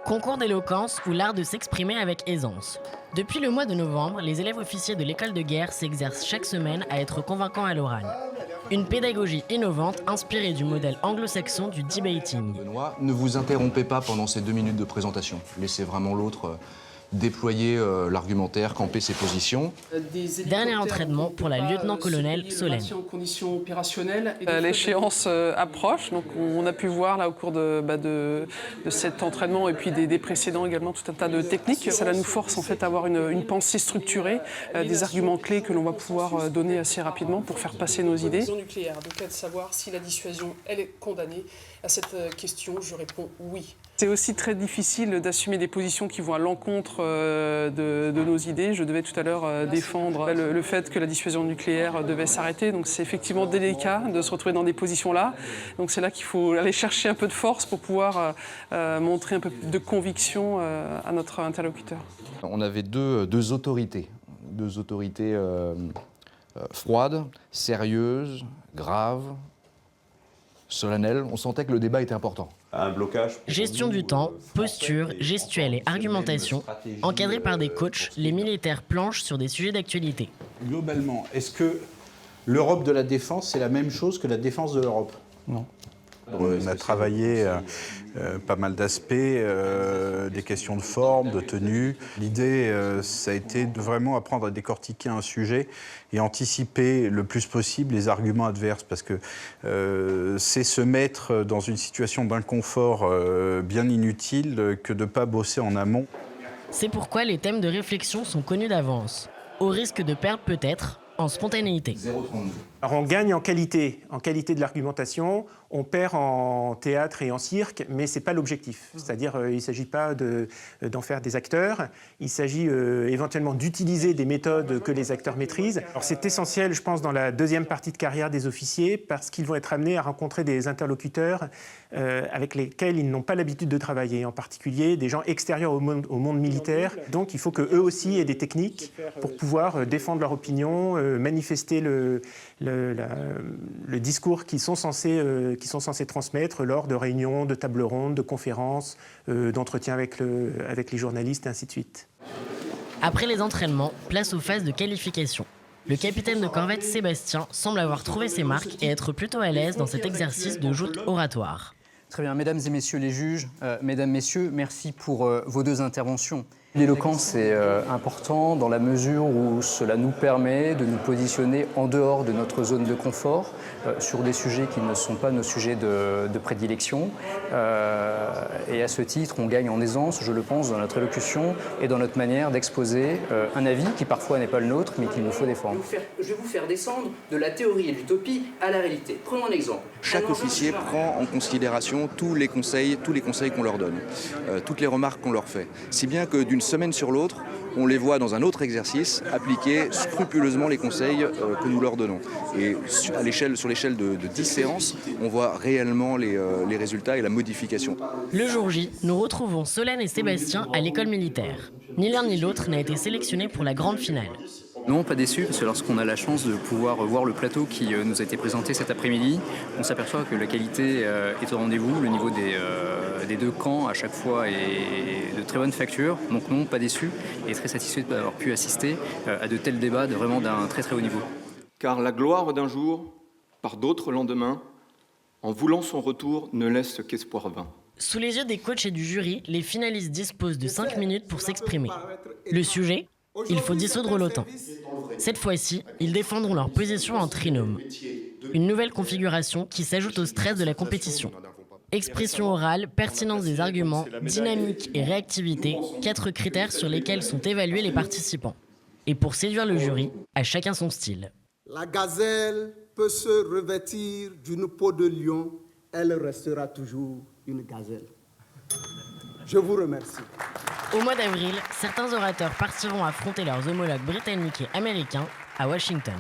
Concours d'éloquence ou l'art de s'exprimer avec aisance. Depuis le mois de novembre, les élèves officiers de l'école de guerre s'exercent chaque semaine à être convaincants à l'oral. Une pédagogie innovante inspirée du modèle anglo-saxon du debating. Benoît, ne vous interrompez pas pendant ces 2 minutes de présentation. Laissez vraiment l'autre déployer l'argumentaire, camper ses positions. Dernier entraînement pour la lieutenant-colonel Solène. L'échéance approche, donc on a pu voir là au cours de cet entraînement et puis des précédents également tout un tas de techniques. Ça nous force en fait à avoir une pensée structurée, des arguments clés que l'on va pouvoir donner assez rapidement pour faire passer nos idées. Nucléaire, donc à savoir si la dissuasion elle est condamnée. À cette question, je réponds oui. C'est aussi très difficile d'assumer des positions qui vont à l'encontre de nos idées. Je devais tout à l'heure défendre le fait que la dissuasion nucléaire devait s'arrêter. Donc c'est effectivement délicat de se retrouver dans des positions-là. Donc c'est là qu'il faut aller chercher un peu de force pour pouvoir montrer un peu de conviction à notre interlocuteur. On avait deux autorités. Deux autorités froides, sérieuses, graves, solennelles. On sentait que le débat était important. Un blocage. Gestion du temps, posture, gestuelle et argumentation. Encadrés par des coachs, les militaires planchent sur des sujets d'actualité. Globalement, est-ce que l'Europe de la défense, c'est la même chose que la défense de l'Europe? Non. On a travaillé pas mal d'aspects, des questions de forme, de tenue. L'idée, ça a été de vraiment apprendre à décortiquer un sujet et anticiper le plus possible les arguments adverses, parce que c'est se mettre dans une situation d'inconfort bien inutile que de ne pas bosser en amont. C'est pourquoi les thèmes de réflexion sont connus d'avance, au risque de perdre peut-être en spontanéité. 0,32. Alors on gagne en qualité de l'argumentation, on perd en théâtre et en cirque, mais ce n'est pas l'objectif. C'est-à-dire il ne s'agit pas d'en faire des acteurs, il s'agit éventuellement d'utiliser des méthodes que les acteurs maîtrisent. Alors c'est essentiel, je pense, dans la deuxième partie de carrière des officiers, parce qu'ils vont être amenés à rencontrer des interlocuteurs avec lesquels ils n'ont pas l'habitude de travailler, en particulier des gens extérieurs au monde militaire. Donc il faut qu'eux aussi aient des techniques pour pouvoir défendre leur opinion, manifester le discours qu'ils sont censés transmettre lors de réunions, de tables rondes, de conférences, d'entretiens avec les journalistes, et ainsi de suite. Après les entraînements, place aux phases de qualification. Le capitaine de corvette Sébastien semble avoir trouvé ses marques et être plutôt à l'aise dans cet exercice de joute oratoire. Très bien, mesdames et messieurs les juges, mesdames, messieurs, merci pour vos 2 interventions. L'éloquence est important dans la mesure où cela nous permet de nous positionner en dehors de notre zone de confort sur des sujets qui ne sont pas nos sujets de prédilection. Et à ce titre, on gagne en aisance, je le pense, dans notre élocution et dans notre manière d'exposer un avis qui parfois n'est pas le nôtre, mais qu'il nous faut défendre. Je vais vous faire descendre de la théorie et de l'utopie à la réalité. Prenons un exemple. Chaque officier prend en considération tous les conseils qu'on leur donne, toutes les remarques qu'on leur fait. Si bien que d'une semaine sur l'autre, on les voit dans un autre exercice appliquer scrupuleusement les conseils que nous leur donnons. Et sur l'échelle de 10 séances, on voit réellement les résultats et la modification. Le jour J, nous retrouvons Solène et Sébastien à l'école militaire. Ni l'un ni l'autre n'a été sélectionné pour la grande finale. Non, pas déçu, parce que lorsqu'on a la chance de pouvoir voir le plateau qui nous a été présenté cet après-midi, on s'aperçoit que la qualité est au rendez-vous, le niveau des 2 camps à chaque fois est de très bonne facture. Donc non, pas déçu, et très satisfait d'avoir pu assister à de tels débats vraiment d'un très très haut niveau. Car la gloire d'un jour, par d'autres lendemains, en voulant son retour, ne laisse qu'espoir vain. Sous les yeux des coachs et du jury, les finalistes disposent de 5 minutes pour s'exprimer. Le sujet ? Il faut dissoudre l'OTAN. Cette fois-ci, ils défendront leur position en trinôme. Une nouvelle configuration qui s'ajoute au stress de la compétition. Expression orale, pertinence des arguments, dynamique et réactivité, 4 critères sur lesquels sont évalués les participants. Et pour séduire le jury, à chacun son style. La gazelle peut se revêtir d'une peau de lion, elle restera toujours une gazelle. Je vous remercie. Au mois d'avril, certains orateurs partiront affronter leurs homologues britanniques et américains à Washington.